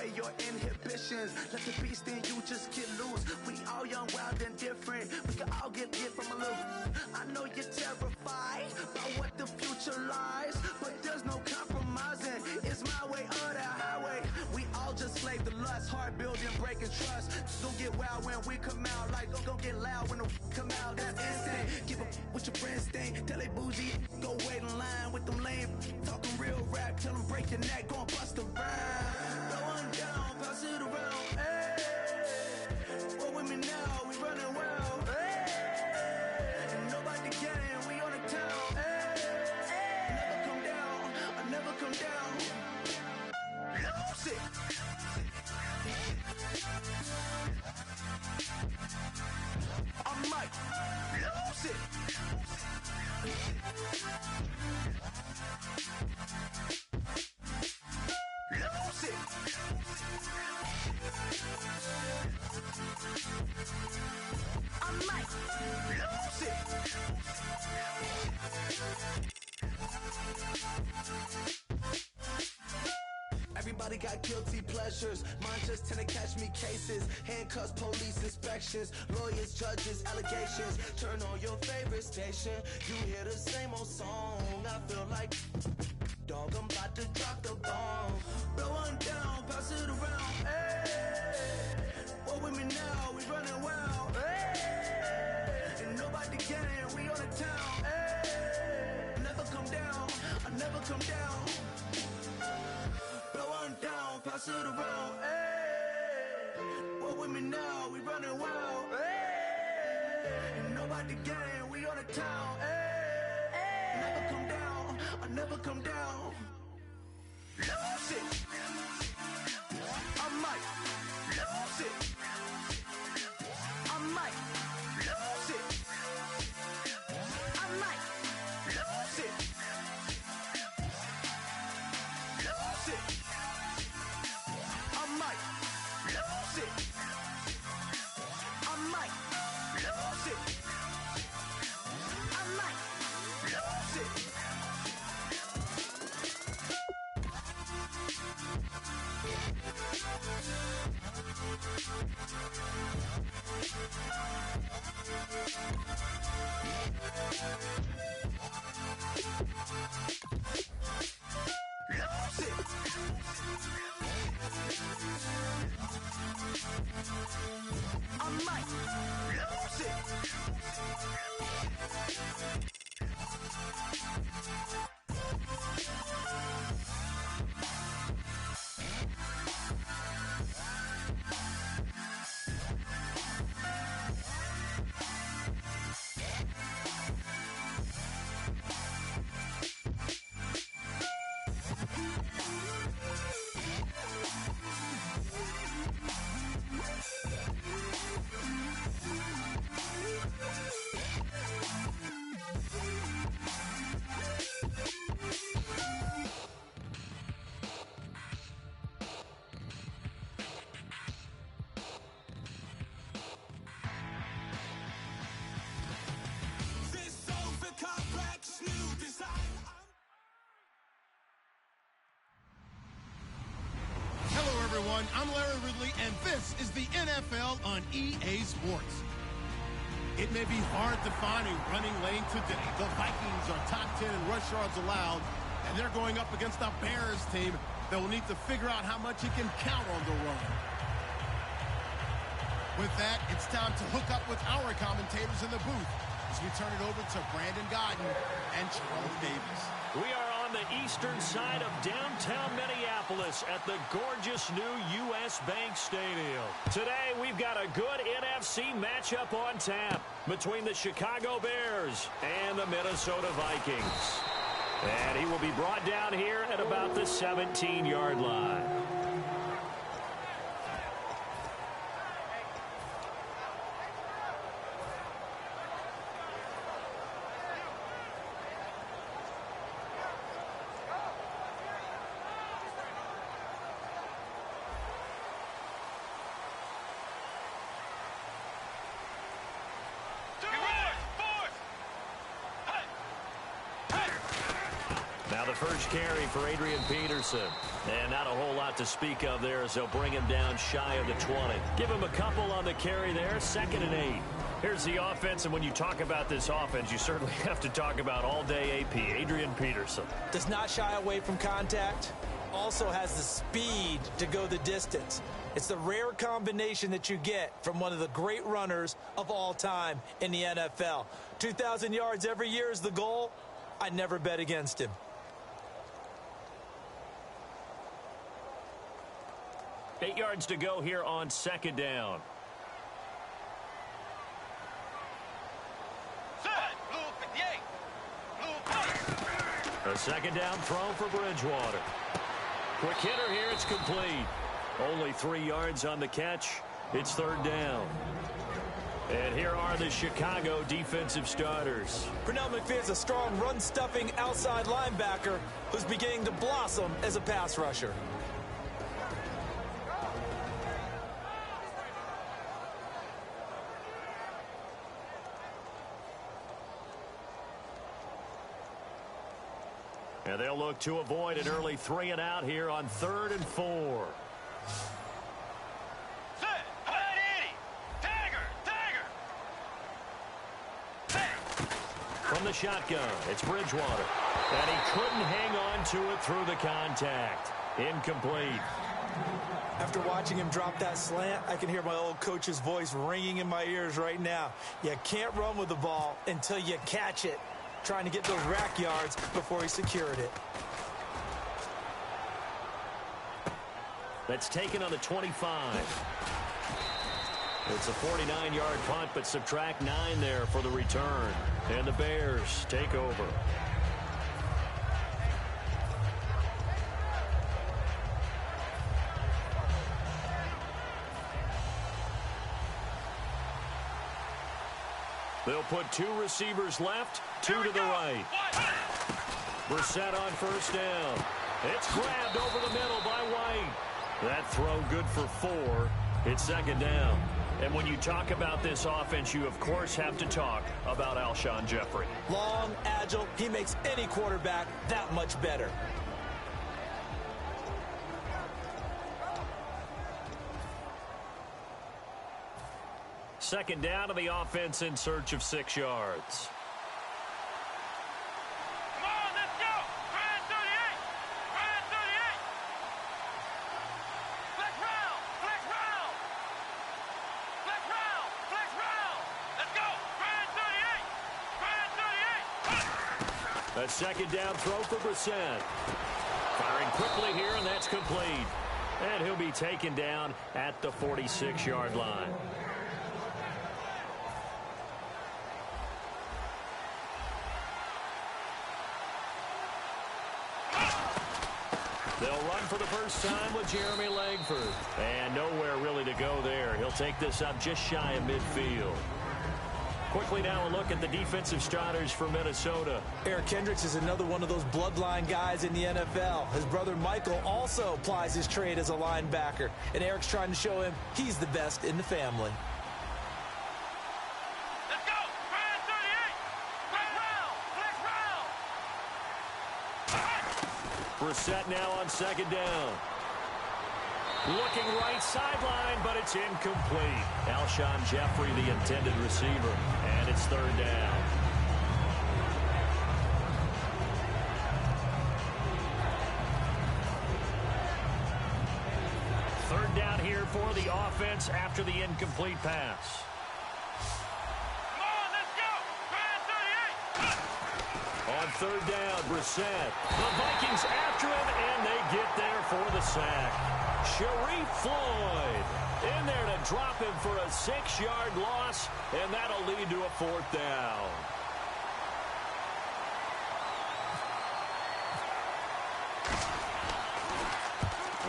away your inhibitions. Let the beast in you just get loose. We all young, wild, and different. We can all get from a little. I know you're terrified about what the future lies, but there's no compromising. It's my way or the highway. We all just slave to lust, heart building, breaking trust. Don't get wild when we come out, like don't get loud when the come out. That's instant. Give up with your friends thing. Tell they bougie, go wait in line with them lame. Talking real rap, tell them break your neck, gon' bust a rhyme. Go on down, pass it around. Hey, what with me now? We running wild. Hey, and nobody can. We on the town. Hey, never come down. I never come down. Lose it. I might lose it. Lose it. I might lose it. Everybody got guilty pleasures. Mine just tend to catch me cases. Handcuffs, police inspections, lawyers, judges, allegations. Turn on your favorite station. You hear the same old song. I feel like, dog, I'm about to drop the bomb. Blow one down, pass it around. Hey, what with me now? We running wild. Hey, and nobody can. We on the town. Hey, never come down. I never come down. Down, pass it around. Hey, what with me now? We running wild. Hey, and nobody gang. We on the town. Hey, never come down. I never come down. Lose it. I might lose it. I might lose it. I might lose it. Lose it. I might lose it. I might lose it. I might lose it. Lose it. I might lose it. I'm Larry Ridley, and this is the NFL on EA Sports. It may be hard to find a running lane today. The Vikings are top 10 in rush yards allowed, and they're going up against a Bears team that will need to figure out how much it can count on the run. With that, it's time to hook up with our commentators in the booth as we turn it over to Brandon Godden and Charles Davis. We are on the eastern side of downtown Minneapolis at the gorgeous new U.S. Bank Stadium. Today, we've got a good NFC matchup on tap between the Chicago Bears and the Minnesota Vikings. And he will be brought down here at about the 17-yard line. the first carry for Adrian Peterson. And not a whole lot to speak of there as they'll bring him down shy of the 20. Give him a couple on the carry there, 2nd and 8. Here's the offense, and when you talk about this offense, you certainly have to talk about all-day AP, Adrian Peterson. Does not shy away from contact. Also has the speed to go the distance. It's the rare combination that you get from one of the great runners of all time in the NFL. 2,000 yards every year is the goal. I'd never bet against him. Eight yards to go here on 2nd down. A 2nd down throw for Bridgewater. Quick hitter here, it's complete. Only 3 yards on the catch. It's 3rd down. And here are the Chicago defensive starters. Pernell McPhee is a strong run-stuffing outside linebacker who's beginning to blossom as a pass rusher. And they'll look to avoid an early 3 and out here on 3rd and 4. From the shotgun, it's Bridgewater. And he couldn't hang on to it through the contact. Incomplete. After watching him drop that slant, I can hear my old coach's voice ringing in my ears right now. You can't run with the ball until you catch it. Trying to get those rack yards before he secured it. That's taken on the 25. It's a 49-yard punt, but subtract 9 there for the return. And the Bears take over. They'll put 2 receivers left, 2 to the right. Brissett on 1st down. It's grabbed over the middle by White. That throw good for 4. It's 2nd down. And when you talk about this offense, you, of course, have to talk about Alshon Jeffrey. Long, agile, he makes any quarterback that much better. Second down to the offense in search of 6 yards. Come on, let's go! Ryan 38! Ryan 38! Flex round! Flex round! Flex round! Flex round! Let's go! Ryan 38! Ryan 38! A second down throw for Brissett. Firing quickly here, and that's complete. And he'll be taken down at the 46-yard line. They'll run for the first time with Jeremy Langford. And nowhere really to go there. He'll take this up just shy of midfield. Quickly now a look at the defensive starters for Minnesota. Eric Kendricks is another one of those bloodline guys in the NFL. His brother Michael also plies his trade as a linebacker. And Eric's trying to show him he's the best in the family. Let's go! Ryan 38! Flex round! Flex round! Brissett now on second down. Looking right sideline, but it's incomplete. Alshon Jeffrey, the intended receiver, and it's third down. Third down here for the offense after the incomplete pass. Come on, let's go! Ryan 38! On third down, Brissett. The Vikings after him, and they get there for the sack. Sharif Floyd in there to drop him for a 6-yard loss, and that'll lead to a fourth down.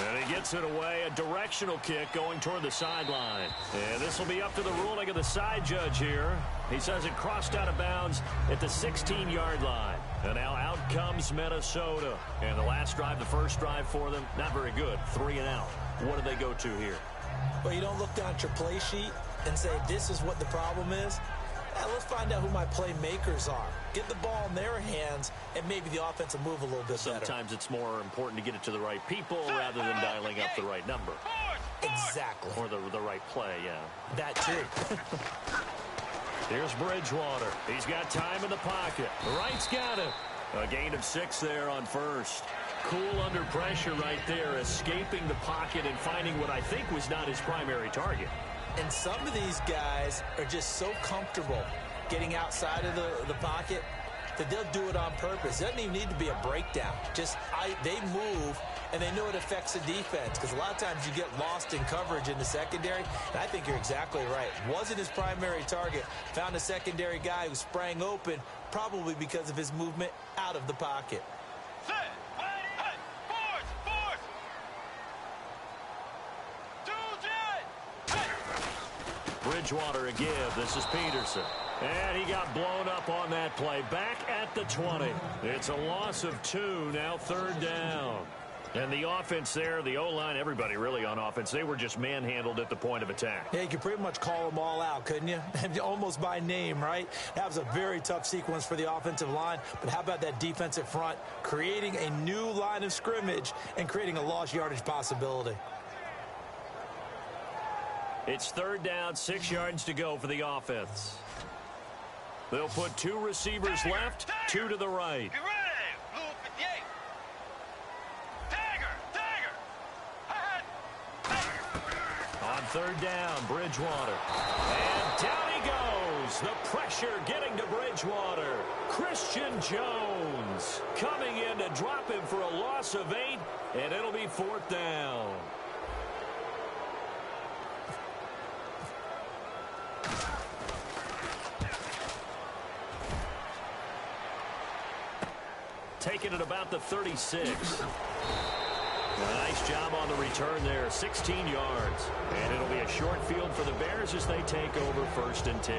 And he gets it away, a directional kick going toward the sideline. And this will be up to the ruling of the side judge here. He says it crossed out of bounds at the 16-yard line. And now out comes Minnesota. And the last drive, the first drive for them, not very good. 3 and out. What do they go to here? Well, you don't look down at your play sheet and say, this is what the problem is. Now, let's find out who my playmakers are. get the ball in their hands, and maybe the offense will move a little bit better. Sometimes it's more important to get it to the right people rather than dialing up the right number. Exactly. Or the right play, yeah. That too. Here's Bridgewater. He's got time in the pocket. The right's got it. A gain of 6 there on first. Cool under pressure right there, escaping the pocket and finding what I think was not his primary target. And some of these guys are just so comfortable getting outside of the pocket that they'll do it on purpose. It doesn't even need to be a breakdown. They move, and they know it affects the defense, because a lot of times you get lost in coverage in the secondary, and I think you're exactly right. Wasn't his primary target. Found a secondary guy who sprang open, probably because of his movement out of the pocket. Bridgewater a give. This is Peterson. And he got blown up on that play. Back at the 20. It's a loss of 2. Now 3rd down. And the offense there, the O-line, everybody really on offense, they were just manhandled at the point of attack. Yeah, you could pretty much call them all out, couldn't you? Almost by name, right? That was a very tough sequence for the offensive line. But how about that defensive front, creating a new line of scrimmage and creating a lost yardage possibility? It's 3rd down, 6 yards to go for the offense. They'll put 2 receivers left, 2 to the right. Get ready, Blue 58. On 3rd down, Bridgewater. And down he goes. The pressure getting to Bridgewater. Christian Jones coming in to drop him for a loss of 8, and it'll be 4th down. Taking it about the 36. A nice job on the return there, 16 yards. And it'll be a short field for the Bears as they take over 1st and 10.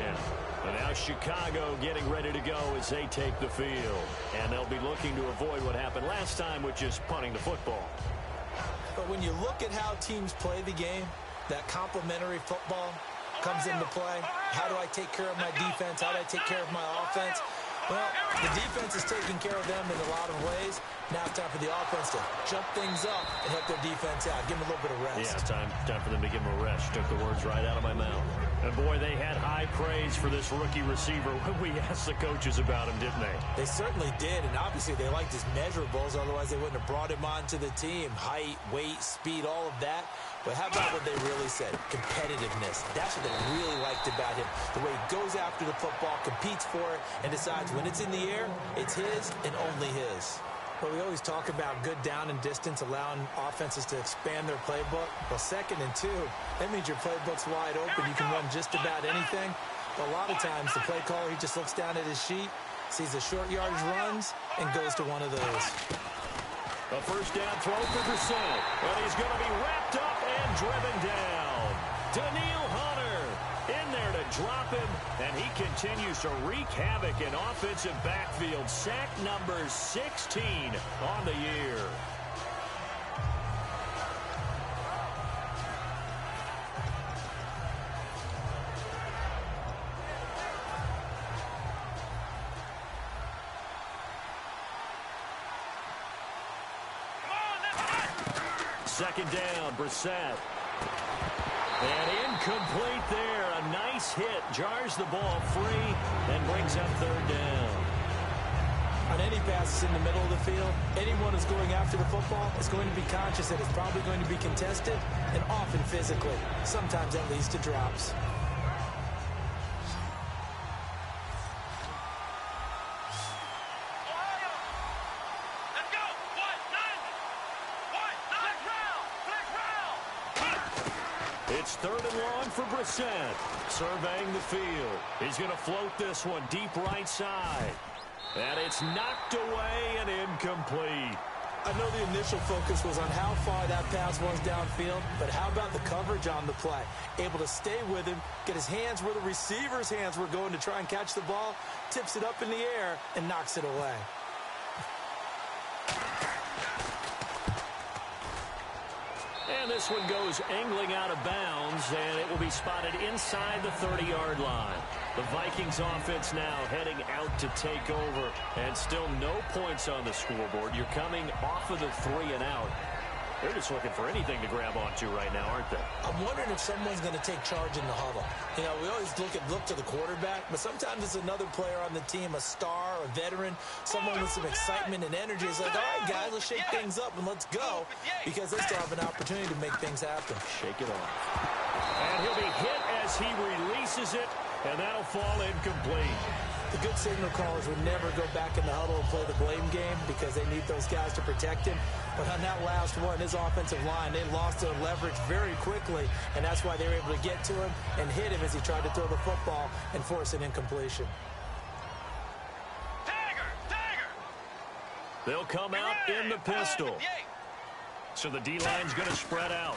And now Chicago getting ready to go as they take the field. And they'll be looking to avoid what happened last time, which is punting the football. But when you look at how teams play the game, that complementary football comes into play. How do I take care of my defense? How do I take care of my offense? Well, the defense is taking care of them in a lot of ways. Now it's time for the offense to jump things up and help their defense out. Give them a little bit of rest. Yeah, time for them to give them a rest. Took the words right out of my mouth. And boy, they had high praise for this rookie receiver when we asked the coaches about him, didn't they? They certainly did, and obviously they liked his measurables. Otherwise, they wouldn't have brought him onto the team. Height, weight, speed, all of that. But how about what they really said? Competitiveness. That's what they really liked about him. The way he goes after the football, competes for it, and decides when it's in the air, it's his and only his. Well, we always talk about good down and distance, allowing offenses to expand their playbook. Well, 2nd and 2, that means your playbook's wide open. You can run just about anything. But a lot of times, the play caller, he just looks down at his sheet, sees the short yardage runs, and goes to one of those. A 1st down throw for Brissett. And he's going to be wrapped up and driven down. Daniil Hunter in there to drop him, and he continues to wreak havoc in offensive backfield. Sack number 16 on the year. Second down, Brissett. And incomplete there. A nice hit. Jars the ball free and brings up 3rd down. On any passes in the middle of the field, anyone who's going after the football is going to be conscious that it's probably going to be contested, and often physically. Sometimes that leads to drops. It's 3rd and long for Brissett. Surveying the field. He's going to float this one deep right side. And it's knocked away and incomplete. I know the initial focus was on how far that pass was downfield, but how about the coverage on the play? Able to stay with him, get his hands where the receiver's hands were going to try and catch the ball, tips it up in the air, and knocks it away. And this one goes angling out of bounds, and it will be spotted inside the 30-yard line. The Vikings offense now heading out to take over. And still no points on the scoreboard. You're coming off of the 3 and out. They're just looking for anything to grab onto right now, aren't they? I'm wondering if someone's going to take charge in the huddle. You know, we always look to the quarterback, but sometimes it's another player on the team, a star, a veteran, someone with some excitement and energy. It's like, all right, guys, let's shake things up and let's go, because they still have an opportunity to make things happen. Shake it off. And he'll be hit as he releases it, and that'll fall incomplete. The good signal callers would never go back in the huddle and play the blame game because they need those guys to protect him. But on that last one, his offensive line, they lost their leverage very quickly, and that's why they were able to get to him and hit him as he tried to throw the football and force an incompletion. They'll come out in the pistol. So the D-line's going to spread out.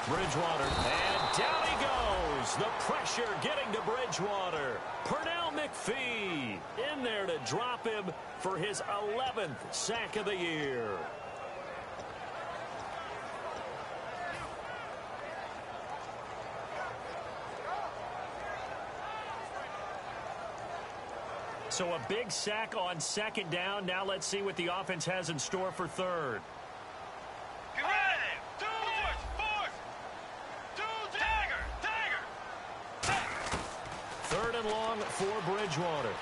Bridgewater, and down he goes. The pressure getting to Bridgewater. Pernell McPhee in there to drop him for his 11th sack of the year. So a big sack on second down. Now let's see what the offense has in store for third. Third and long for Bridgewater.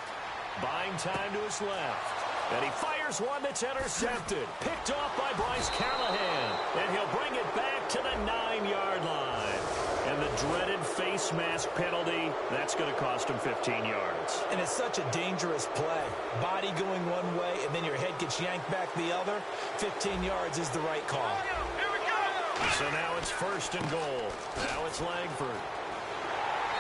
Buying time to his left. And he fires one that's intercepted. Picked off by Bryce Callahan. And he'll bring it back to the 9-yard line. And the dreaded face mask penalty, that's going to cost him 15 yards. And it's such a dangerous play. Body going one way, and then your head gets yanked back the other. 15 yards is the right call. So now it's first and goal. Now it's Langford.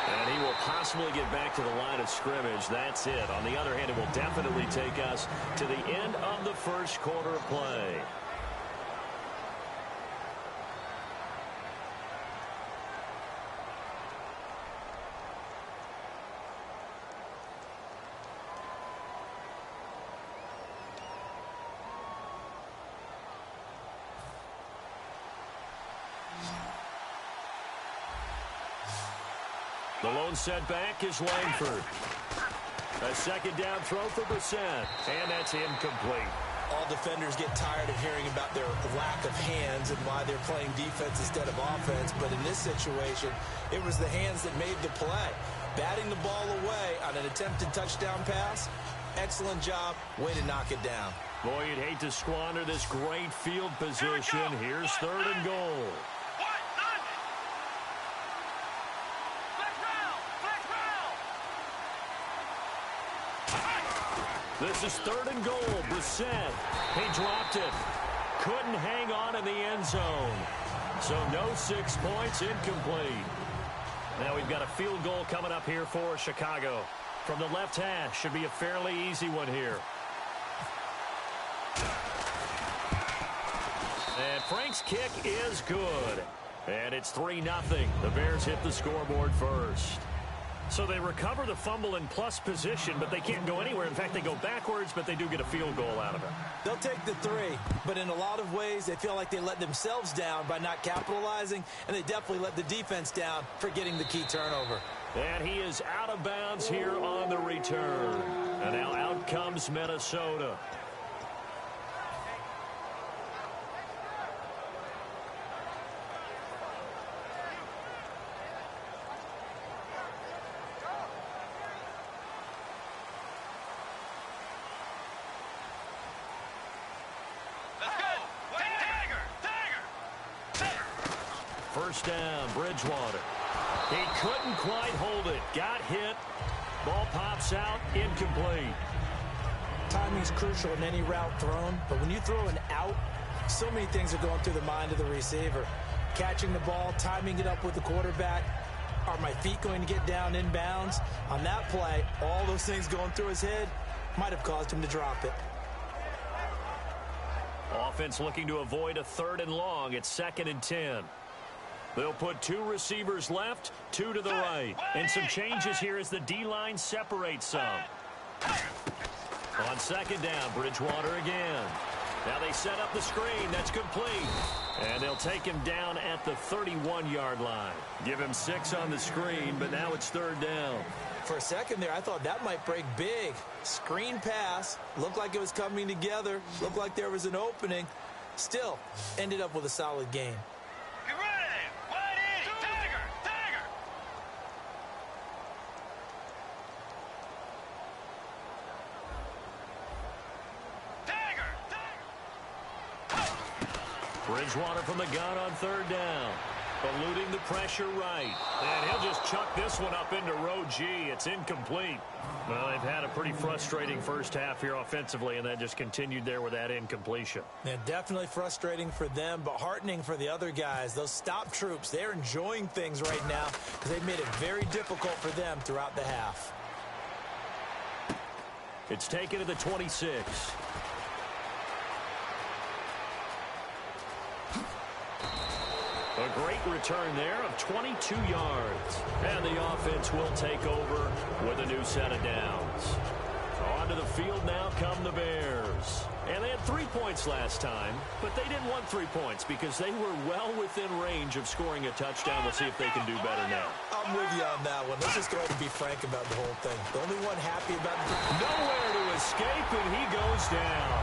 And he will possibly get back to the line of scrimmage. That's it. On the other hand, it will definitely take us to the end of the first quarter of play. The lone setback is Langford. A second down throw for Brissett, and that's incomplete. All defenders get tired of hearing about their lack of hands and why they're playing defense instead of offense, but in this situation, it was the hands that made the play. Batting the ball away on an attempted touchdown pass, excellent job, way to knock it down. Boy, you'd hate to squander this great field position. Here's third and goal. This is third and goal. Brissett, he dropped it. Couldn't hang on in the end zone. So no 6 points, incomplete. Now we've got a field goal coming up here for Chicago. From the left hash, should be a fairly easy one here. And Frank's kick is good. And it's 3-0. The Bears hit the scoreboard first. So they recover the fumble in plus position, but they can't go anywhere. In fact, they go backwards, but they do get a field goal out of it. They'll take the 3, but in a lot of ways, they feel like they let themselves down by not capitalizing, and they definitely let the defense down for getting the key turnover. And he is out of bounds here on the return. And now out comes Minnesota. First down, Bridgewater. He couldn't quite hold it. Got hit. Ball pops out, incomplete. Timing's crucial in any route thrown, but when you throw an out, so many things are going through the mind of the receiver. Catching the ball, timing it up with the quarterback. Are my feet going to get down in bounds? On that play, all those things going through his head might have caused him to drop it. Offense looking to avoid a third and long. It's 2nd and 10. They'll put 2 receivers left, 2 to the right. And some changes here as the D-line separates some. On second down, Bridgewater again. Now they set up the screen. That's complete. And they'll take him down at the 31-yard line. Give him 6 on the screen, but now it's 3rd down. For a second there, I thought that might break big. Screen pass. Looked like it was coming together. Looked like there was an opening. Still, ended up with a solid game. Get ready! 180! Tiger! Tiger! Tiger! Bridgewater from the gun on 3rd down. Eluding the pressure right. And he'll just chuck this one up into row G. It's incomplete. Well, they've had a pretty frustrating first half here offensively, and that just continued there with that incompletion. Yeah, definitely frustrating for them, but heartening for the other guys. Those stop troops, they're enjoying things right now because they've made it very difficult for them throughout the half. It's taken to the 26. A great return there of 22 yards. And the offense will take over with a new set of downs. Onto the field now come the Bears. And they had 3 points last time, but they didn't want 3 points because they were well within range of scoring a touchdown. We'll see if they can do better now. I'm with you on that one. Let's just go ahead and be frank about the whole thing. The only one happy about it. Nowhere to escape, and he goes down.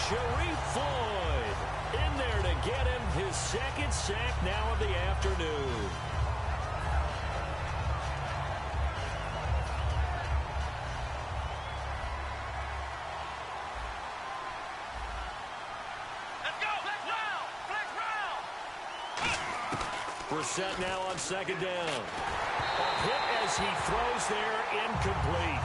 Sharif Floyd in there to get him his 2nd sack now of the afternoon. Let's go! Flex round! We're set now on 2nd down. A hit as he throws there, incomplete.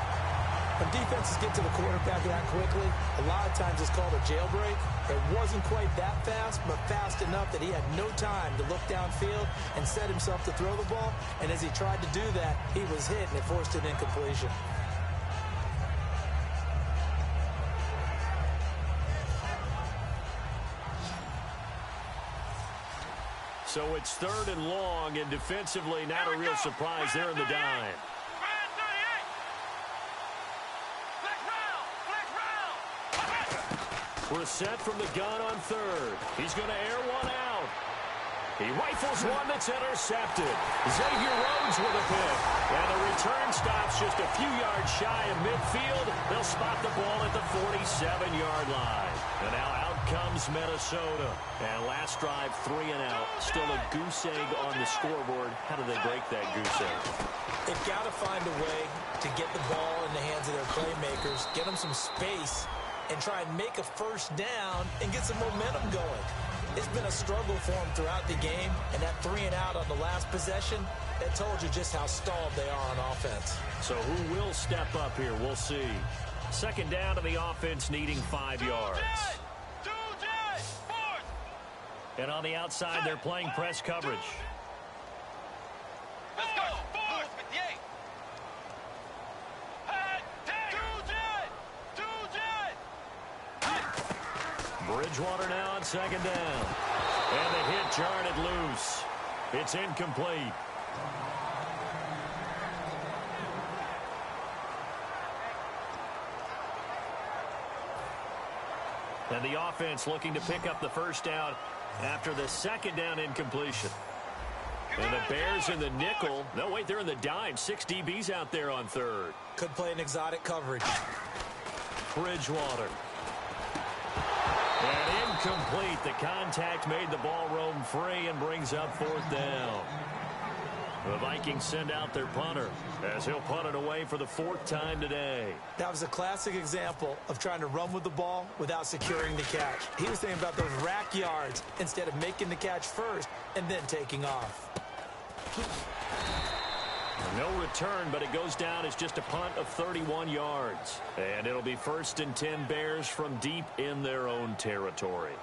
When defenses get to the quarterback that quickly, a lot of times it's called a jailbreak. It wasn't quite that fast, but fast enough that he had no time to look downfield and set himself to throw the ball. And as he tried to do that, he was hit, and it forced an incompletion. So it's 3rd and long, and defensively not a real surprise there in the dime. Brissett from the gun on 3rd. He's going to air one out. He rifles one that's intercepted. Xavier Rhodes with a pick. And the return stops just a few yards shy of midfield. They'll spot the ball at the 47-yard line. And now out comes Minnesota. And last drive, 3 and out. Still a goose egg on the scoreboard. How do they break that goose egg? They've got to find a way to get the ball in the hands of their playmakers, get them some space, and try and make a first down and get some momentum going. It's been a struggle for them throughout the game, and that 3 and out on the last possession, that told you just how stalled they are on offense. So who will step up here? We'll see. 2nd down to the offense needing 5 yards. And on the outside, they're playing press coverage. Let's go! 58! Bridgewater now on 2nd down. And the hit jarred it loose. It's incomplete. And the offense looking to pick up the first down after the 2nd down incompletion. And the Bears in the nickel. No, wait, they're in the dime. 6 DBs out there on 3rd. Could play an exotic coverage. Bridgewater. And incomplete. The contact made the ball roam free and brings up 4th down. The Vikings send out their punter as he'll punt it away for the 4th time today. That was a classic example of trying to run with the ball without securing the catch. He was thinking about those rack yards instead of making the catch first and then taking off. No return, but it goes down as just a punt of 31 yards. And it'll be 1st and 10 Bears from deep in their own territory.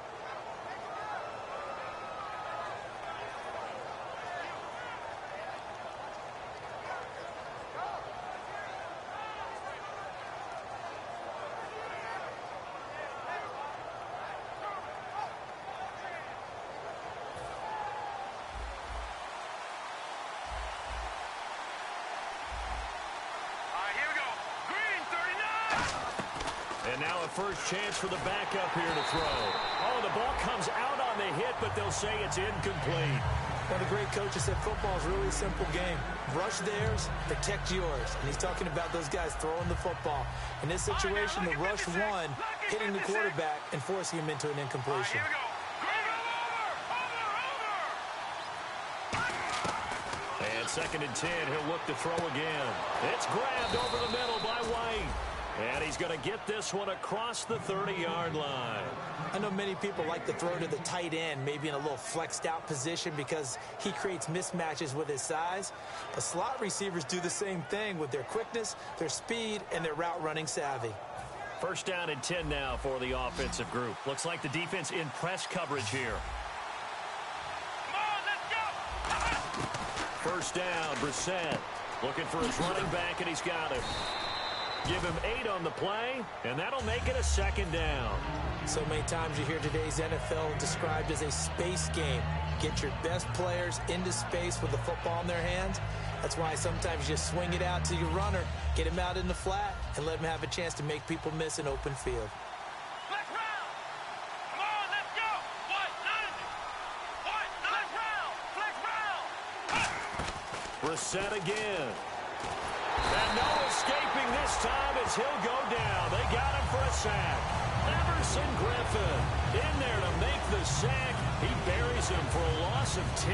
And now a first chance for the backup here to throw. Oh, the ball comes out on the hit, but they'll say it's incomplete. One of the great coaches said football is really a simple game. Rush theirs, protect yours. And he's talking about those guys throwing the football. In this situation, the rush one, hitting the quarterback and forcing him into an incompletion. And 2nd and 10, he'll look to throw again. It's grabbed over the middle by White. And he's going to get this one across the 30-yard line. I know many people like to throw to the tight end, maybe in a little flexed out position because he creates mismatches with his size. But slot receivers do the same thing with their quickness, their speed, and their route running savvy. 1st down and 10 now for the offensive group. Looks like the defense in press coverage here. Come on, let's go. 1st down, Brissett looking for his running back, and he's got it. Give him 8 on the play, and that'll make it a 2nd down. So many times you hear today's NFL described as a space game. Get your best players into space with the football in their hands. That's why sometimes you swing it out to your runner, get him out in the flat, and let him have a chance to make people miss an open field. Flex round. Come on, let's go. What? Flex round. Brissett again. And no escaping this time as he'll go down. They got him for a sack. Everson Griffin in there to make the sack. He buries him for a loss of 10.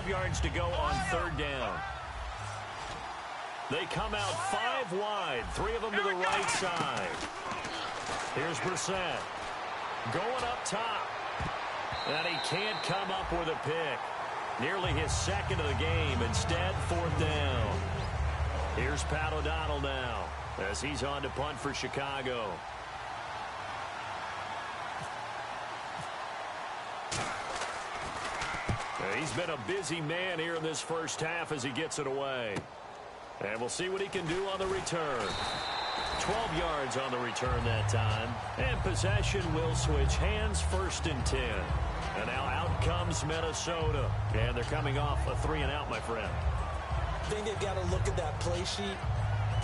Yards to go on 3rd down. They come out 5 wide, 3 of them to the right side. Here's Brissett going up top, and he can't come up with a pick. Nearly his 2nd of the game. Instead, 4th down. Here's Pat O'Donnell now as he's on to punt for Chicago. He's been a busy man here in this 1st half as he gets it away. And we'll see what he can do on the return. 12 yards on the return that time. And possession will switch hands, 1st and 10. And now out comes Minnesota. And they're coming off a 3-and-out, my friend. I think they've got to look at that play sheet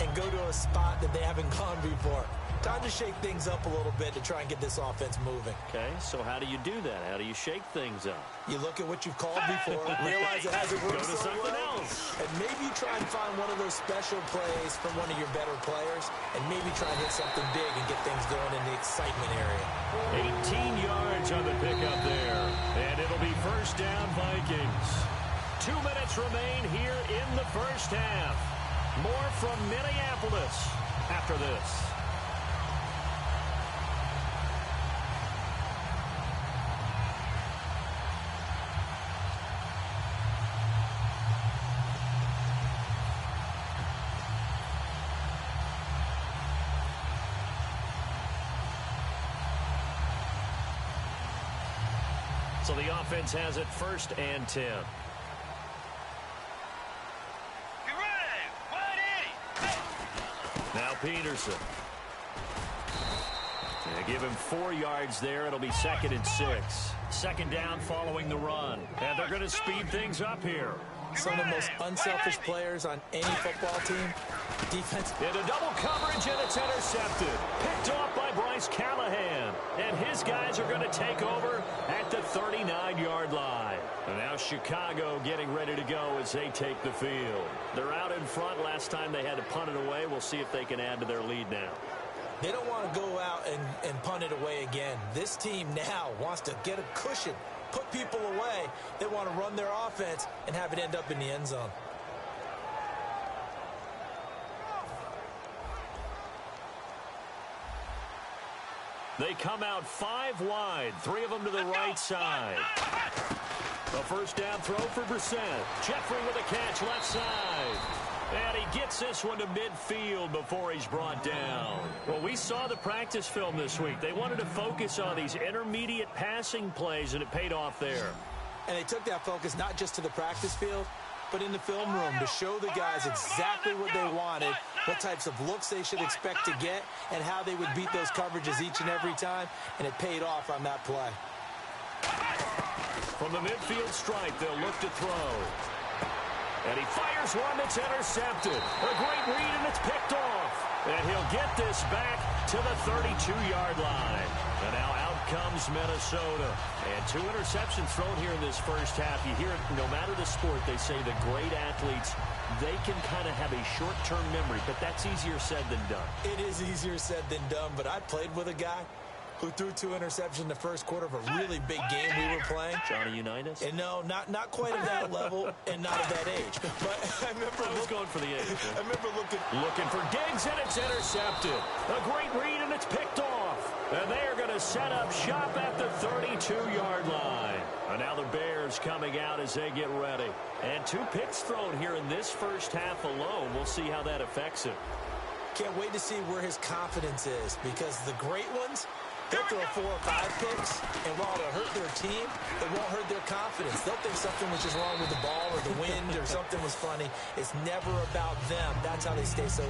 and go to a spot that they haven't gone before. Time to shake things up a little bit to try and get this offense moving. Okay, so how do you do that? How do you shake things up? You look at what you've called before, realize it hasn't worked Go to so something well, else. and maybe try and find one of those special plays from one of your better players, and maybe try and hit something big and get things going in the excitement area. 18 yards on the pickup there, and it'll be 1st down Vikings. 2 minutes remain here in the 1st half. More from Minneapolis after this. So the offense has it 1st and 10. Now Peterson. They give him 4 yards there. It'll be 2nd and 6. 2nd down following the run. And they're going to speed things up here. Some of the most unselfish players on any football team. Defense. Into double coverage, and it's intercepted. Picked off by Bryce Callahan. And his guys are going to take over at the 39-yard line. And now Chicago getting ready to go as they take the field. They're out in front. Last time they had to punt it away. We'll see if they can add to their lead now. They don't want to go out and punt it away again. This team now wants to get a cushion, put people away. They want to run their offense and have it end up in the end zone. They come out 5 wide, 3 of them to the right side. A 1st down throw for Brissett. Jeffrey with a catch left side. And he gets this one to midfield before he's brought down. Well, we saw the practice film this week. They wanted to focus on these intermediate passing plays, and it paid off there. And they took that focus not just to the practice field, but in the film room to show the guys exactly what they wanted, what types of looks they should expect to get, and how they would beat those coverages each and every time, and it paid off on that play. From the midfield stripe, they'll look to throw. And he fires one that's intercepted. A great read, and it's picked off. And he'll get this back to the 32-yard line. And now out comes Minnesota. And 2 interceptions thrown here in this first half. You hear it, no matter the sport, they say the great athletes, they can kind of have a short-term memory, but that's easier said than done. It is easier said than done, but I played with a guy who threw 2 interceptions in the first quarter of a really big game we were playing. Johnny Unitas? And no, not quite at that level and not at that age. But I remember going for the age. I remember looking for Diggs, and it's intercepted. A great read, and it's picked off. And they are going to set up shop at the 32-yard line. And now the Bears coming out as they get ready. And 2 picks thrown here in this first half alone. We'll see how that affects him. Can't wait to see where his confidence is, because the great ones, they'll throw 4 or 5 picks, and while it'll hurt their team, it won't hurt their confidence. They'll think something was just wrong with the ball or the wind or something was funny. It's never about them. That's how they stay so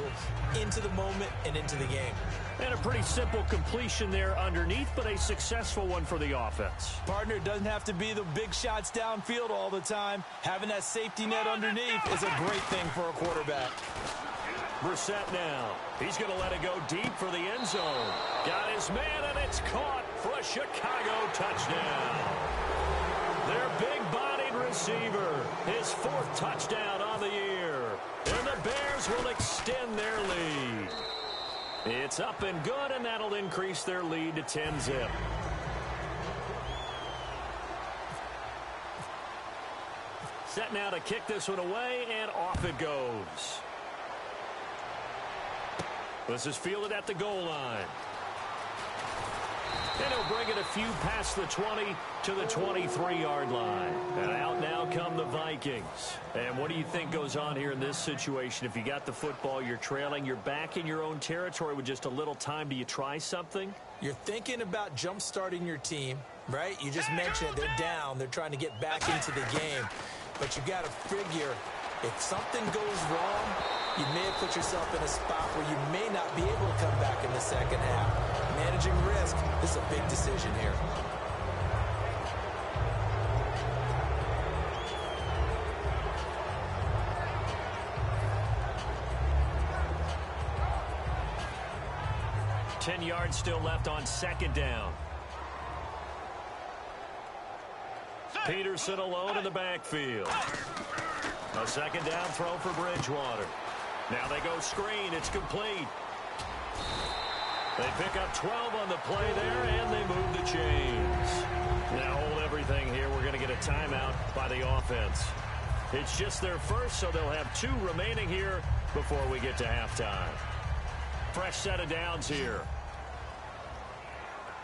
into the moment and into the game. And a pretty simple completion there underneath, but a successful one for the offense. Partner, it doesn't have to be the big shots downfield all the time. Having that safety net underneath is a great thing for a quarterback. Brissett now. He's going to let it go deep for the end zone. Got his man, and it's caught for a Chicago touchdown. Their big-bodied receiver, his 4th touchdown on the year. And the Bears will extend their lead. It's up and good, and that'll increase their lead to 10-zip. Set now to kick this one away, and off it goes. This is fielded at the goal line. And he'll bring it a few past the 20 to the 23-yard line. And out now come the Vikings. And what do you think goes on here in this situation? If you got the football, you're trailing, you're back in your own territory with just a little time. Do you try something? You're thinking about jump-starting your team, right? You just mentioned it. They're down. They're trying to get back into the game. But you got to figure, if something goes wrong, you may have put yourself in a spot where you may not be able to come back in the second half. Managing risk is a big decision here. Ten yards still left on second down. Peterson alone in the backfield. A second down throw for Bridgewater. Now they go screen. It's complete. They pick up 12 on the play there, and they move the chains. Now hold everything here. We're going to get a timeout by the offense. It's just their first, so they'll have 2 remaining here before we get to halftime. Fresh set of downs here.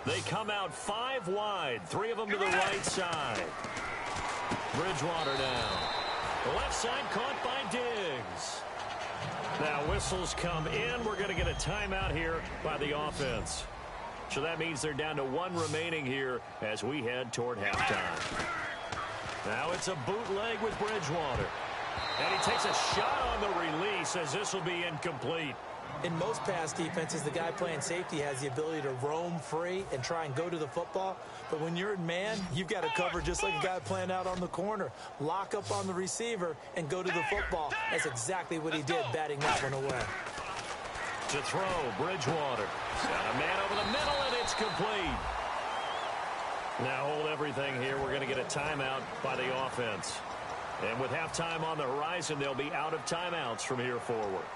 They come out 5 wide, 3 of them to the right side. Bridgewater now. The left side caught by Diggs. Now whistles come in. We're going to get a timeout here by the offense. So that means they're down to 1 remaining here as we head toward halftime. Now it's a bootleg with Bridgewater. And he takes a shot on the release as this will be incomplete. In most pass defenses, the guy playing safety has the ability to roam free and try and go to the football. But when you're in man, you've got to cover just like a guy playing out on the corner. Lock up on the receiver and go to the football. That's exactly what he did, batting that one away. To throw, Bridgewater. Got a man over the middle, and it's complete. Now hold everything here. We're going to get a timeout by the offense. And with halftime on the horizon, they'll be out of timeouts from here forward.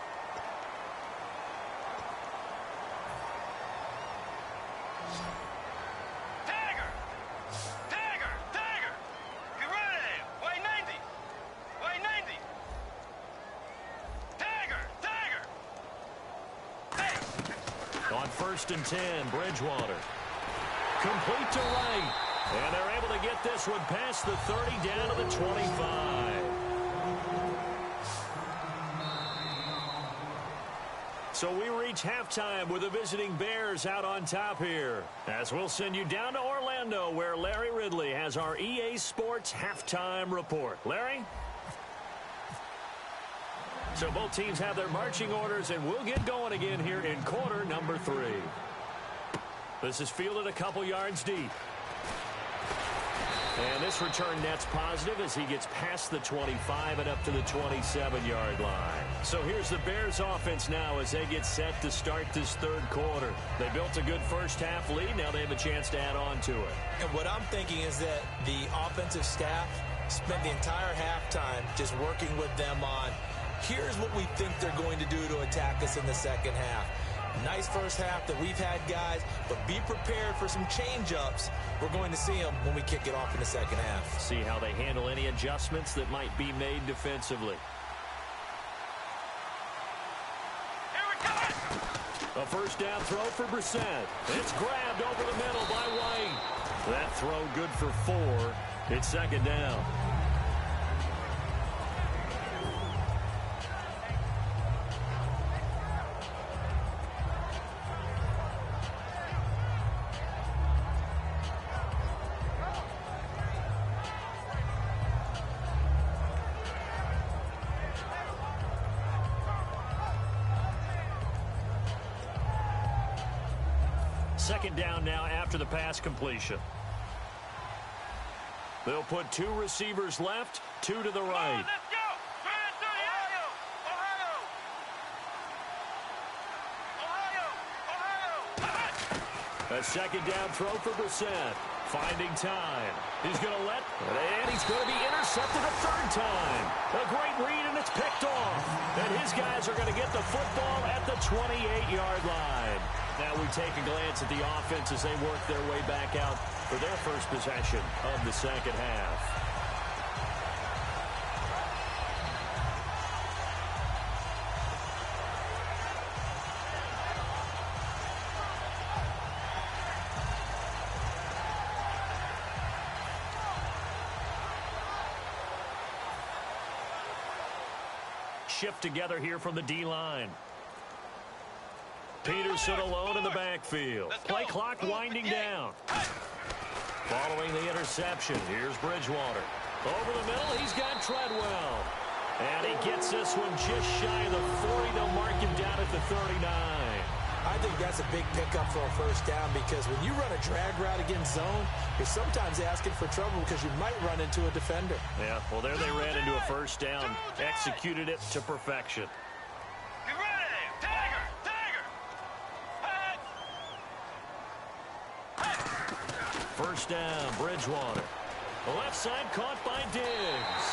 First and 10, Bridgewater. Complete to right. And they're able to get this one past the 30 down to the 25. So we reach halftime with the visiting Bears out on top here. As we'll send you down to Orlando, where Larry Ridley has our EA Sports halftime report. Larry? So both teams have their marching orders, and we'll get going again here in quarter number 3. This is fielded a couple yards deep. And this return net's positive as he gets past the 25 and up to the 27-yard line. So here's the Bears offense now as they get set to start this third quarter. They built a good first half lead. Now they have a chance to add on to it. And what I'm thinking is that the offensive staff spent the entire halftime just working with them on, here's what we think they're going to do to attack us in the second half. Nice first half that we've had, guys, but be prepared for some change-ups. We're going to see them when we kick it off in the second half. See how they handle any adjustments that might be made defensively. Here we go. A first down throw for Brissett. It's grabbed over the middle by White. That throw good for 4. It's second down. Second down now after the pass completion. They'll put 2 receivers left, 2 to the right. Let's go. A second down throw for Brissett. Finding time. He's going to let, and he's going to be intercepted a third time. A great read, and it's picked off. And his guys are going to get the football at the 28-yard line. Now we take a glance at the offense as they work their way back out for their first possession of the second half. Shift together here from the D-line. Peterson alone in the backfield. Play clock winding down. Following the interception, here's Bridgewater. Over the middle, he's got Treadwell. And he gets this one just shy of the 40. They'll mark him down at the 39. I think that's a big pickup for a first down because when you run a drag route against zone, you're sometimes asking for trouble because you might run into a defender. Yeah, well, there they ran into a first down. Executed it to perfection. Get ready. Tiger. First down, Bridgewater. The left side caught by Diggs.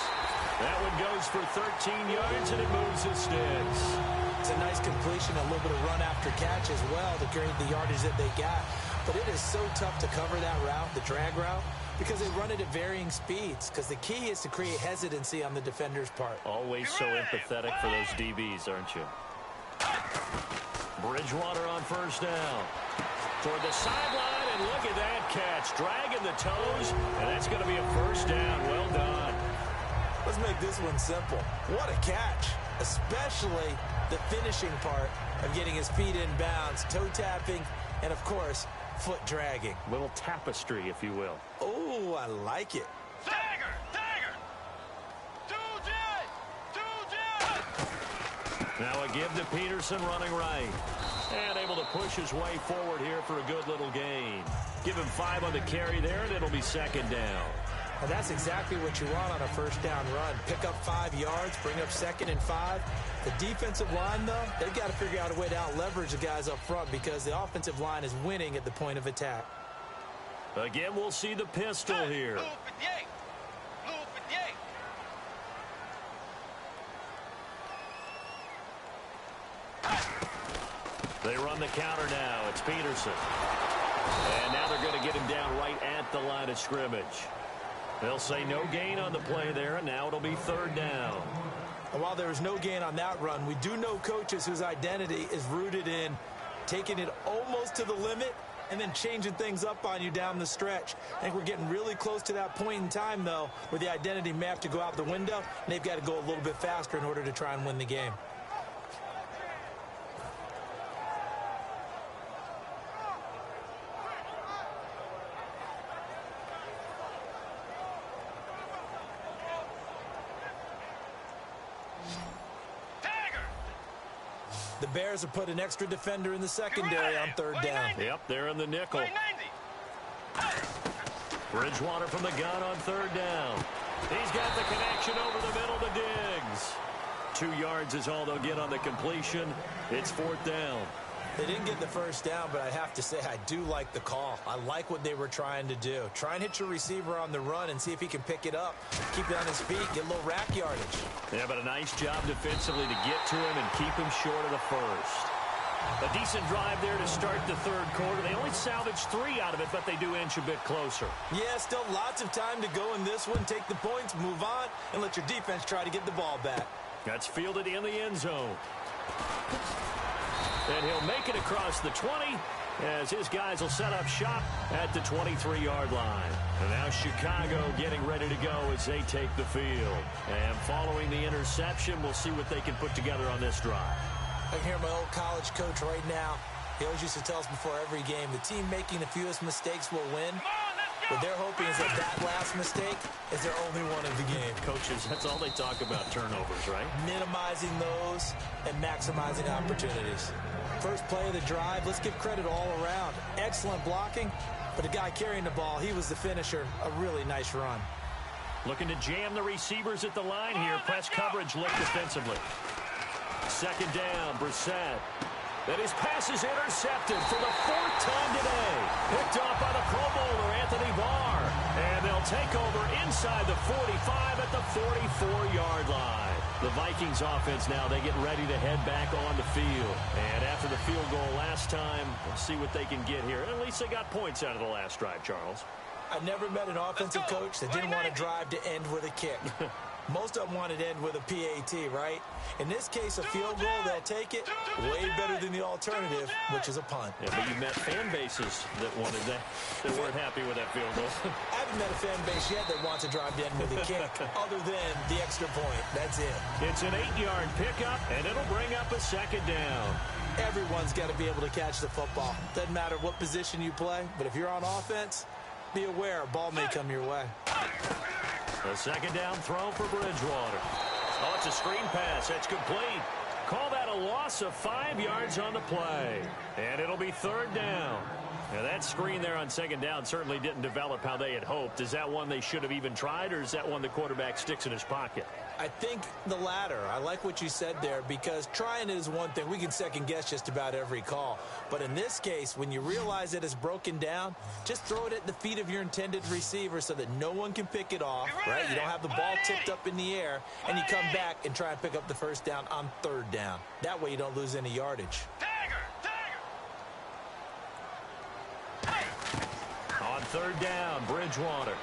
That one goes for 13 yards, and it moves his sticks. It's a nice completion, a little bit of run after catch as well to create the yardage that they got. But it is so tough to cover that route, the drag route, because they run it at varying speeds. Because the key is to create hesitancy on the defender's part. Always so empathetic for those DBs, aren't you? Bridgewater on first down. Toward the sideline, and look at that catch. Dragging the toes, and that's going to be a first down. Well done. Let's make this one simple. What a catch, especially the finishing part of getting his feet in bounds, toe tapping, and, of course, foot dragging. Little tapestry, if you will. Oh, I like it. Tiger. Now a give to Peterson running right. And able to push his way forward here for a good little gain. Give him 5 on the carry there, and it'll be second down. Well, that's exactly what you want on a first down run. Pick up 5 yards, bring up 2nd and 5. The defensive line, though, they've got to figure out a way to out-leverage the guys up front because the offensive line is winning at the point of attack. Again, we'll see the pistol here. Blue 58. Blue 58. They run the counter now. It's Peterson. And now they're going to get him down right at the line of scrimmage. They'll say no gain on the play there, and now it'll be third down. And while there was no gain on that run, we do know coaches whose identity is rooted in taking it almost to the limit and then changing things up on you down the stretch. I think we're getting really close to that point in time, though, where the identity may have to go out the window, and they've got to go a little bit faster in order to try and win the game. The Bears have put an extra defender in the secondary on third down. Yep, they're in the nickel. Bridgewater from the gun on third down. He's got the connection over the middle to Diggs. 2 yards is all they'll get on the completion. It's fourth down. They didn't get the first down, but I have to say I do like the call. I like what they were trying to do. Try and hit your receiver on the run and see if he can pick it up. Keep it on his feet, get a little rack yardage. Yeah, but a nice job defensively to get to him and keep him short of the first. A decent drive there to start the third quarter. They only salvaged 3 out of it, but they do inch a bit closer. Yeah, still lots of time to go in this one. Take the points, move on, and let your defense try to get the ball back. That's fielded in the end zone. And he'll make it across the 20 as his guys will set up shop at the 23-yard line. And now Chicago getting ready to go as they take the field. And following the interception, we'll see what they can put together on this drive. I can hear my old college coach right now. He always used to tell us before every game, the team making the fewest mistakes will win. What they're hoping is that last mistake is their only one of the game. Coaches, that's all they talk about, turnovers, right? Minimizing those and maximizing opportunities. First play of the drive, let's give credit all around. Excellent blocking, but the guy carrying the ball, he was the finisher. A really nice run. Looking to jam the receivers at the line here. Press coverage look defensively. Second down, Brissett. Then his pass is intercepted for the 4th time today. Picked off by the Pro Bowler, Anthony Barr. And they'll take over inside the 45 at the 44-yard line. The Vikings offense now, they get ready to head back on the field. And after the field goal last time, we'll see what they can get here. At least they got points out of the last drive, Charles. I've never met an offensive coach that didn't want to drive to end with a kick. Most of them wanted to end with a PAT, right? In this case, a field goal, they'll take it. Way better than the alternative, which is a punt. Yeah, but you met fan bases that wanted that weren't happy with that field goal. I haven't met a fan base yet that wants to drive to end with a kick, other than the extra point. That's it. It's an 8-yard pickup, and it'll bring up a second down. Everyone's got to be able to catch the football. Doesn't matter what position you play, but if you're on offense, be aware a ball may come your way. A second down throw for Bridgewater. Oh, it's a screen pass. That's complete. Call that a loss of 5 yards on the play. And it'll be third down. Now, that screen there on second down certainly didn't develop how they had hoped. Is that one they should have even tried, or is that one the quarterback sticks in his pocket? I think the latter. I like what you said there, because trying it is one thing. We can second-guess just about every call. But in this case, when you realize that it's broken down, just throw it at the feet of your intended receiver so that no one can pick it off, right? You don't have the ball tipped up in the air, and you come back and try and pick up the first down on third down. That way you don't lose any yardage. On third down, Bridgewater.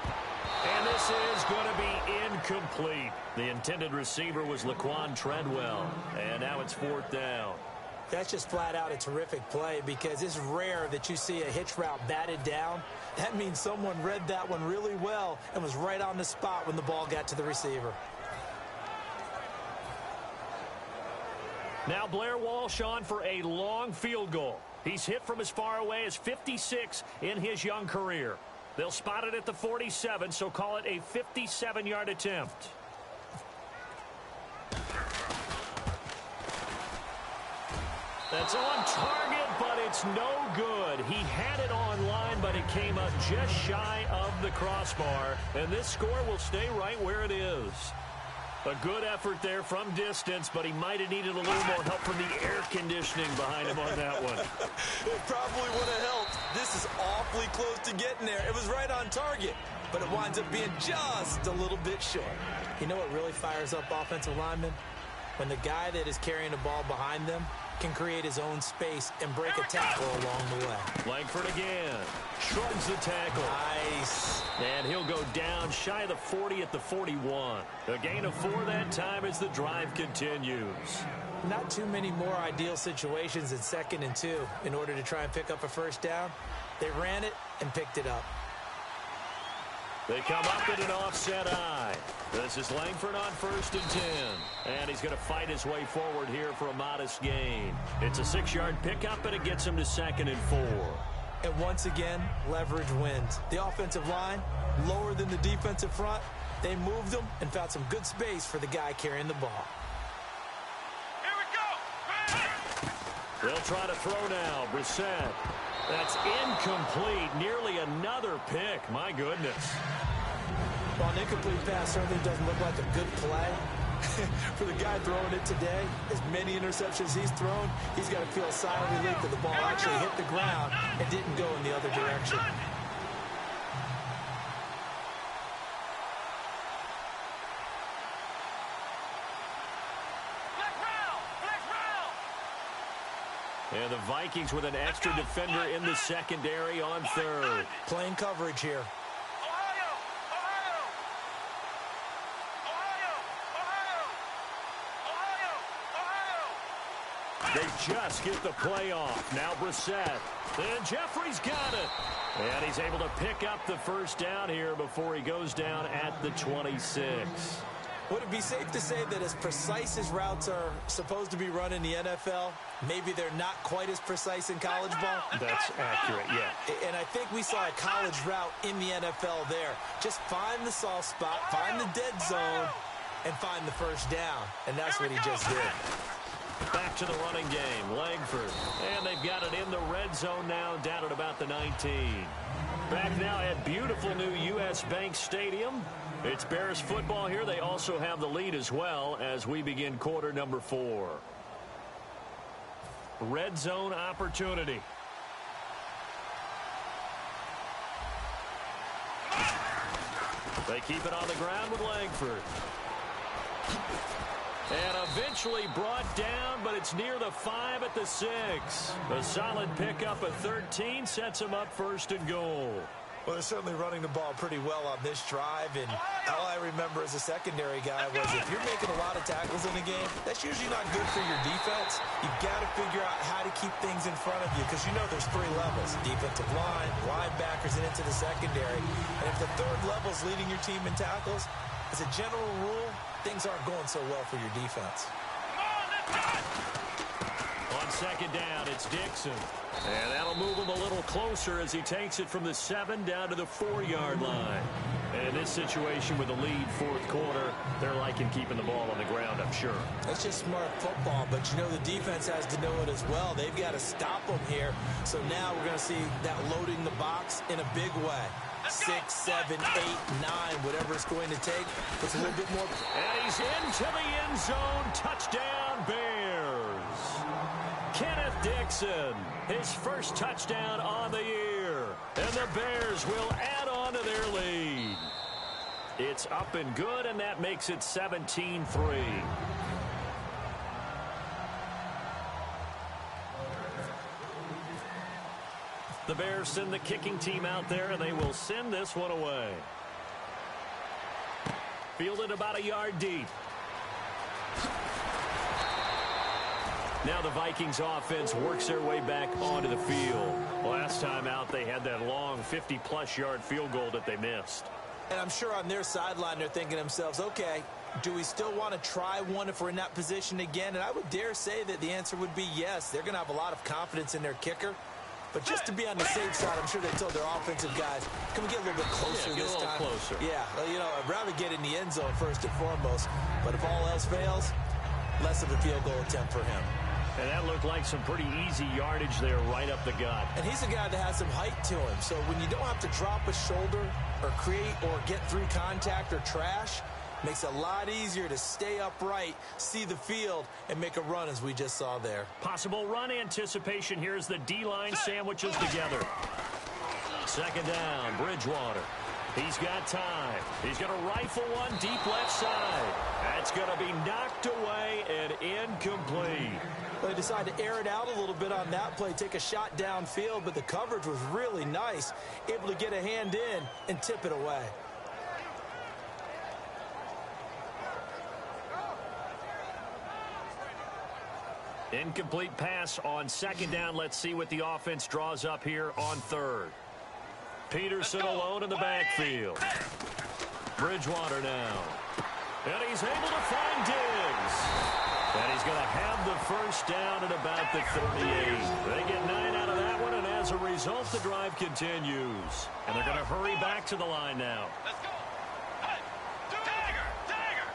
And this is going to be incomplete. The intended receiver was Laquan Treadwell. And now it's fourth down. That's just flat out a terrific play, because it's rare that you see a hitch route batted down. That means someone read that one really well and was right on the spot when the ball got to the receiver. Now Blair Walsh on for a long field goal. He's hit from as far away as 56 in his young career. They'll spot it at the 47, so call it a 57-yard attempt. That's on target, but it's no good. He had it on line, but it came up just shy of the crossbar. And this score will stay right where it is. A good effort there from distance, but he might have needed a little more help from the air conditioning behind him on that one. It probably would have helped. This is awfully close to getting there. It was right on target, but it winds up being just a little bit short. You know what really fires up offensive linemen? When the guy that is carrying the ball behind them can create his own space and break a tackle along the way. Langford again. Shrugs the tackle. Nice. And he'll go down shy of the 40 at the 41. A gain of 4 that time as the drive continues. Not too many more ideal situations in 2nd and 2 in order to try and pick up a first down. They ran it and picked it up. They come up at an offset eye. This is Langford on 1st and 10. And he's going to fight his way forward here for a modest gain. It's a 6-yard pickup, and it gets him to 2nd and 4. And once again, leverage wins. The offensive line, lower than the defensive front. They moved them and found some good space for the guy carrying the ball. Here we go. They'll try to throw now. Brissett. That's incomplete. Nearly another pick. My goodness. Well, an incomplete pass certainly doesn't look like a good play. For the guy throwing it today, as many interceptions he's thrown, he's got to feel a sigh of relief that the ball actually hit the ground and didn't go in the other direction. And the Vikings with an extra defender in the secondary on third. Playing coverage here. They just get the play off. Now Brissett. And Jeffrey's got it. And he's able to pick up the first down here before he goes down at the 26. Would it be safe to say that as precise as routes are supposed to be run in the NFL, maybe they're not quite as precise in college ball? That's accurate, yeah. And I think we saw a college route in the NFL there. Just find the soft spot, find the dead zone, and find the first down. And that's what he just did. Back to the running game. Langford. And they've got it in the red zone now, down at about the 19. Back now at beautiful new U.S. Bank Stadium. It's Bears football here. They also have the lead as well as we begin quarter number 4. Red zone opportunity. They keep it on the ground with Langford. And eventually brought down, but it's near the 5 at the 6. A solid pickup of 13 sets him up first and goal. Well, they're certainly running the ball pretty well on this drive, and all I remember as a secondary guy was if you're making a lot of tackles in a game, that's usually not good for your defense. You've got to figure out how to keep things in front of you because you know there's 3 levels, defensive line, linebackers, and into the secondary. And if the third level is leading your team in tackles, as a general rule, things aren't going so well for your defense. On second down, it's Dixon. And that'll move him a little closer as he takes it from the 7 down to the 4-yard line. And this situation with the lead fourth quarter, they're liking keeping the ball on the ground, I'm sure. That's just smart football, but you know the defense has to know it as well. They've got to stop them here. So now we're going to see that loading the box in a big way. 6, 7, 8, 9, whatever it's going to take. Puts a little bit more. And he's into the end zone. Touchdown, Bears. Kenneth Dixon, his first touchdown on the year. And the Bears will add on to their lead. It's up and good, and that makes it 17-3. The Bears send the kicking team out there, and they will send this one away. Fielded about a yard deep. Now the Vikings offense works their way back onto the field. Last time out, they had that long 50-plus yard field goal that they missed. And I'm sure on their sideline, they're thinking to themselves, okay, do we still want to try one if we're in that position again? And I would dare say that the answer would be yes. They're going to have a lot of confidence in their kicker. But just to be on the safe side, I'm sure they told their offensive guys, can we get a little bit closer this time? Closer. Yeah, well, you know, I'd rather get in the end zone first and foremost. But if all else fails, less of a field goal attempt for him. And that looked like some pretty easy yardage there right up the gut. And he's a guy that has some height to him. So when you don't have to drop a shoulder or create or get through contact or trash, makes it a lot easier to stay upright, see the field, and make a run as we just saw there. Possible run anticipation here as the D-line sandwiches together. Second down, Bridgewater. He's got time. He's going to rifle one deep left side. That's going to be knocked away and incomplete. They decided to air it out a little bit on that play, take a shot downfield, but the coverage was really nice, able to get a hand in and tip it away. Incomplete pass on second down. Let's see what the offense draws up here on third. Peterson alone in the backfield. Bridgewater now. And he's able to find Diggs. And he's going to have the first down at about the 38. They get 9 out of that one, and as a result, the drive continues. And they're going to hurry back to the line now. Let's go. Hey, Tiger, Tiger.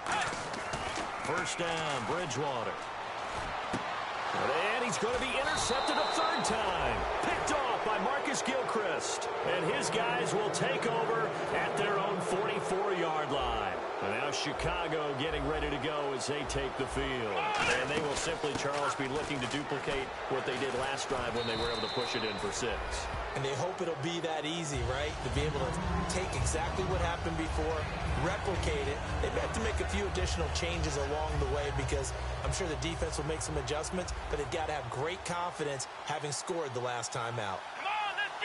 Hey. First down, Bridgewater. And he's going to be intercepted a third time. Picked off by Marcus Gilchrist. And his guys will take over at their own 44-yard line. And now Chicago getting ready to go as they take the field. And they will simply, Charles, be looking to duplicate what they did last drive when they were able to push it in for 6. And they hope it'll be that easy, right? To be able to take exactly what happened before, replicate it. They have to make a few additional changes along the way because I'm sure the defense will make some adjustments, but they've got to have great confidence having scored the last time out. Come on, let's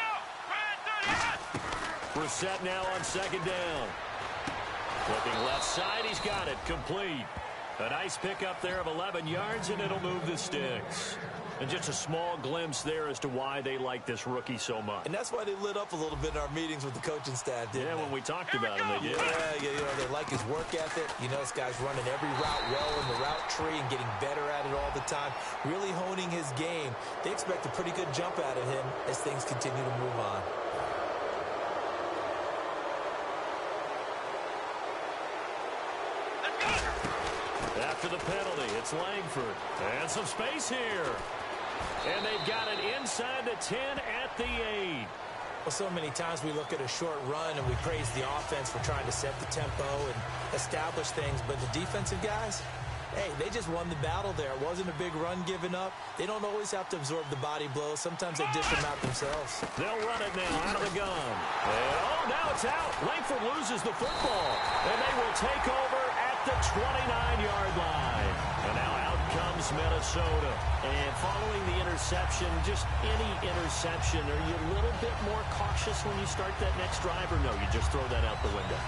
go. We're set now on second down. Flipping left side, he's got it. Complete. A nice pickup there of 11 yards, and it'll move the sticks. And just a small glimpse there as to why they like this rookie so much. And that's why they lit up a little bit in our meetings with the coaching staff, didn't they? Yeah, when we talked about him, they did. Yeah, you know, they like his work ethic. You know, this guy's running every route well in the route tree and getting better at it all the time, really honing his game. They expect a pretty good jump out of him as things continue to move on. After the penalty, it's Langford. And some space here. And they've got it inside the 10 at the 8. Well, so many times we look at a short run and we praise the offense for trying to set the tempo and establish things. But the defensive guys, hey, they just won the battle there. It wasn't a big run given up. They don't always have to absorb the body blows. Sometimes they dish them out themselves. They'll run it now out of the gun. And, oh, now it's out. Langford loses the football. And they will take over at the 29-yard line. And now out comes Minnesota. And following the interception, just any interception, are you a little bit more cautious when you start that next drive, or no, you just throw that out the window?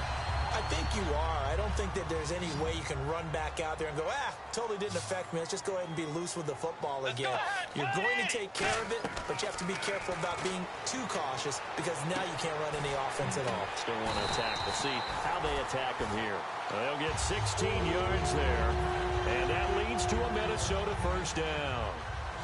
I think you are. I don't think that there's any way you can run back out there and go, totally didn't affect me. Let's just go ahead and be loose with the football again. You're going to take care of it, but you have to be careful about being too cautious because now you can't run any offense at all. Still want to attack. We'll see how they attack them here. They'll get 16 yards there, and that leads to a Minnesota first down.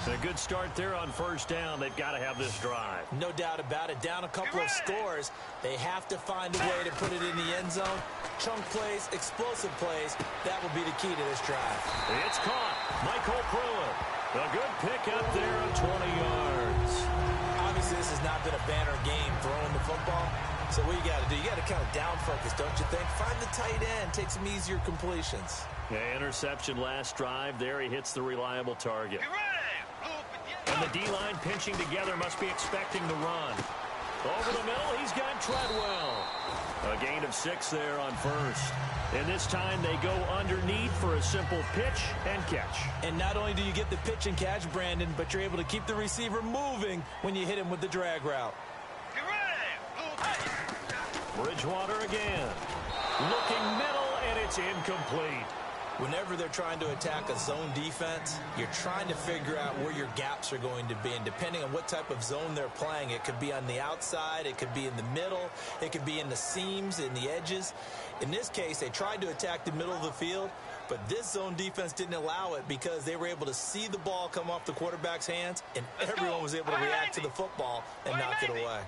A good start there on first down. They've got to have this drive. No doubt about it. Down a couple of scores. They have to find a way to put it in the end zone. Chunk plays, explosive plays. That will be the key to this drive. It's caught. Michael Pruitt. A good pickup there of 20 yards. Obviously, this has not been a banner game throwing the football. So what you got to do, you got to kind of down focus, don't you think? Find the tight end. Take some easier completions. Yeah, interception last drive. There he hits the reliable target. And the D-line pinching together must be expecting the run. Over the middle, he's got Treadwell. A gain of 6 there on first. And this time they go underneath for a simple pitch and catch. And not only do you get the pitch and catch, Brandon, but you're able to keep the receiver moving when you hit him with the drag route. Bridgewater again. Looking middle, and it's incomplete. Whenever they're trying to attack a zone defense, you're trying to figure out where your gaps are going to be. And depending on what type of zone they're playing, it could be on the outside, it could be in the middle, it could be in the seams, in the edges. In this case, they tried to attack the middle of the field, but this zone defense didn't allow it because they were able to see the ball come off the quarterback's hands, and everyone was able to react to the football and knock it away.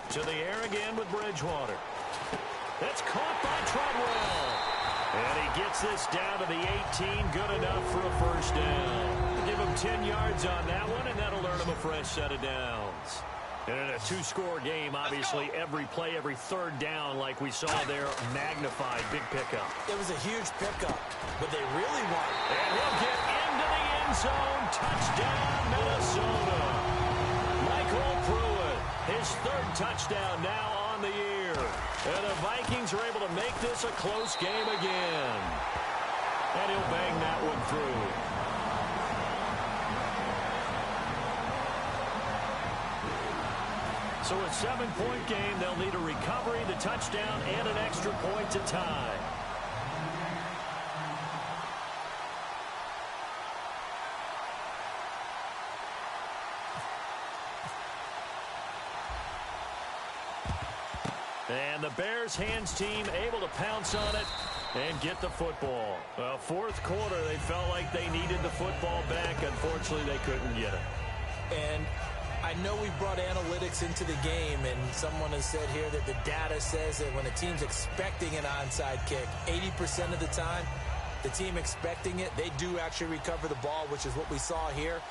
To the air again with Bridgewater. That's caught by Treadwell. And he gets this down to the 18, good enough for a first down. Give him 10 yards on that one, and that'll earn him a fresh set of downs. And in a two-score game, obviously, every play, every third down, like we saw there, magnified, big pickup. It was a huge pickup, but they really won. And he'll get into the end zone. Touchdown, Minnesota. Michael Pruitt, his third touchdown now on the year. And the Vikings are able to make this a close game again. And he'll bang that one through. So a 7-point game, they'll need a recovery, the touchdown, and an extra point to tie. And the Bears hands team able to pounce on it and get the football. Well, fourth quarter, they felt like they needed the football back. Unfortunately, they couldn't get it. And I know we brought analytics into the game, and someone has said here that the data says that when a team's expecting an onside kick, 80% of the time, the team expecting it, they do actually recover the ball, which is what we saw here.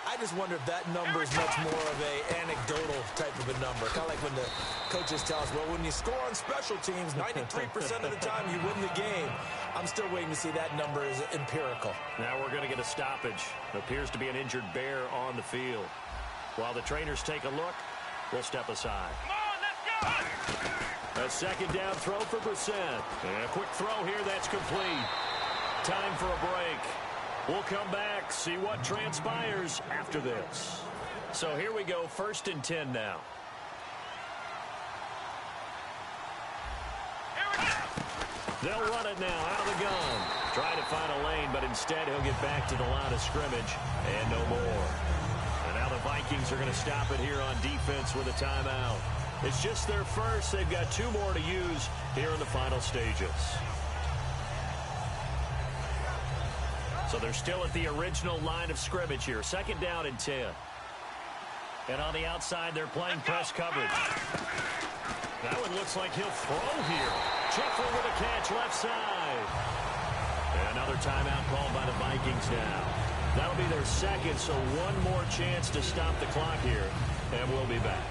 I just wonder if that number is much more of a anecdotal type of a number. Kind of like when the coaches tell us, well, when you score on special teams, 93% of the time you win the game. I'm still waiting to see that number is empirical. Now we're going to get a stoppage. Appears to be an injured Bear on the field. While the trainers take a look, we'll step aside. Come on, let's go! A second down throw for Brissett. And a quick throw here that's complete. Time for a break. We'll come back, see what transpires after this. So here we go, 1st and 10 now. They'll run it now out of the gun. Trying to find a lane, but instead he'll get back to the line of scrimmage and no more. And now the Vikings are going to stop it here on defense with a timeout. It's just their first. They've got 2 more to use here in the final stages. So they're still at the original line of scrimmage here. 2nd down and 10. And on the outside, they're playing press coverage. That one looks like he'll throw here. Jeffrey with a catch left side. And another timeout called by the Vikings now. That'll be their second, so one more chance to stop the clock here. And we'll be back.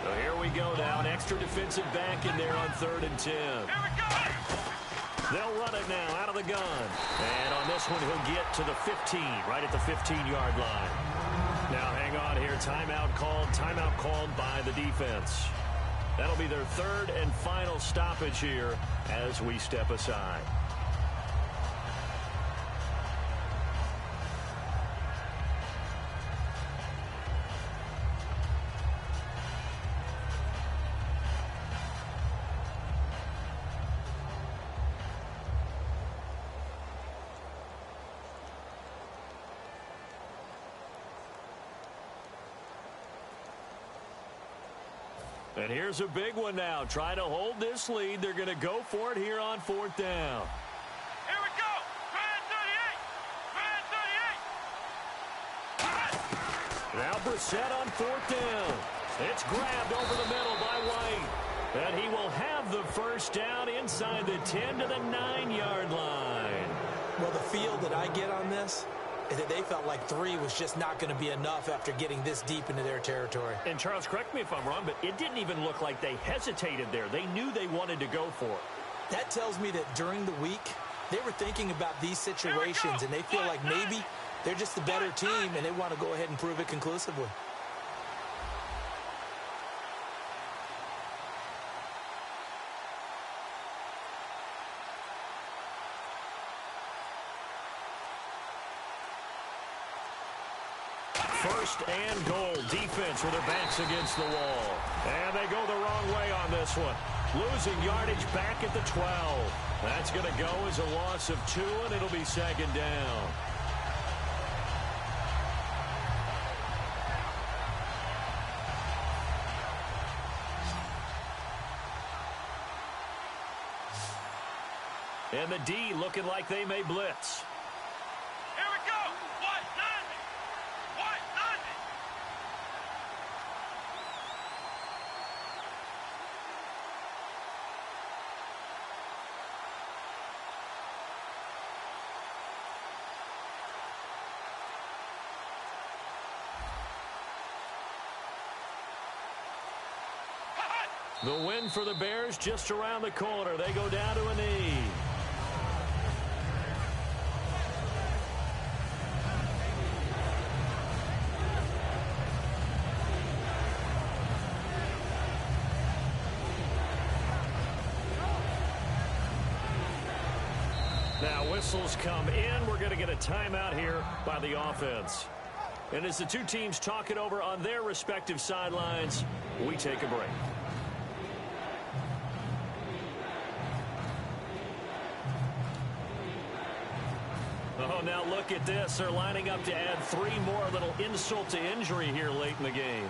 So here we go now. An extra defensive back in there on 3rd and 10. Here we go! They'll run it now out of the gun. And on this one, he'll get to the 15, right at the 15-yard line. Now, hang on here. Timeout called by the defense. That'll be their 3rd and final stoppage here as we step aside. And here's a big one now. Trying to hold this lead. They're going to go for it here on 4th down. Here we go! Try 38! Now Brissett on 4th down. It's grabbed over the middle by White. And he will have the first down inside the 10 to the 9-yard line. Well, the feel that I get on this is that they felt like 3 was just not going to be enough after getting this deep into their territory. And Charles, correct me if I'm wrong, but it didn't even look like they hesitated there. They knew they wanted to go for it. That tells me that during the week, they were thinking about these situations, and they feel like maybe they're just the better team, and they want to go ahead and prove it conclusively. First and goal. Defense with their backs against the wall. And they go the wrong way on this one. Losing yardage back at the 12. That's going to go as a loss of 2, and it'll be 2nd down. And the D looking like they may blitz. Here we go! White 90! White 90! The win for the Bears just around the corner. They go down to a knee. Now whistles come in. We're going to get a timeout here by the offense. And as the two teams talk it over on their respective sidelines, we take a break. Oh, now look at this. They're lining up to add 3 more. Little insult to injury here late in the game.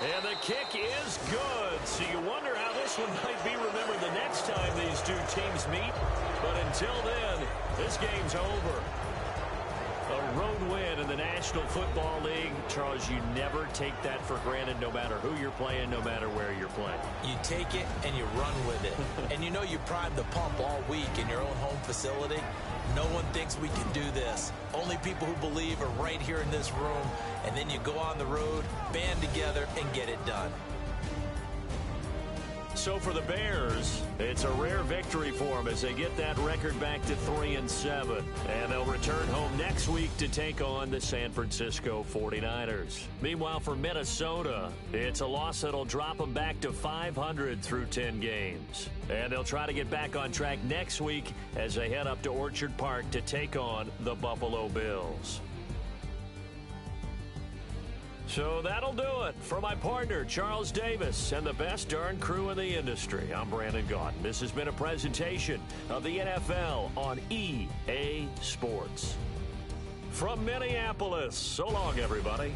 And the kick is good. So you wonder how this one might be remembered the next time these two teams meet. But until then, this game's over. A road win in the National Football League. Charles, you never take that for granted no matter who you're playing, no matter where you're playing. You take it and you run with it. And you know you primed the pump all week in your own home facility. No one thinks we can do this. Only people who believe are right here in this room. And then you go on the road, band together, and get it done. So for the Bears, it's a rare victory for them as they get that record back to 3-7. And they'll return home next week to take on the San Francisco 49ers. Meanwhile, for Minnesota, it's a loss that'll drop them back to 500 through 10 games. And they'll try to get back on track next week as they head up to Orchard Park to take on the Buffalo Bills. So that'll do it. For my partner, Charles Davis, and the best darn crew in the industry, I'm Brandon Gaudin. This has been a presentation of the NFL on EA Sports. From Minneapolis, so long, everybody.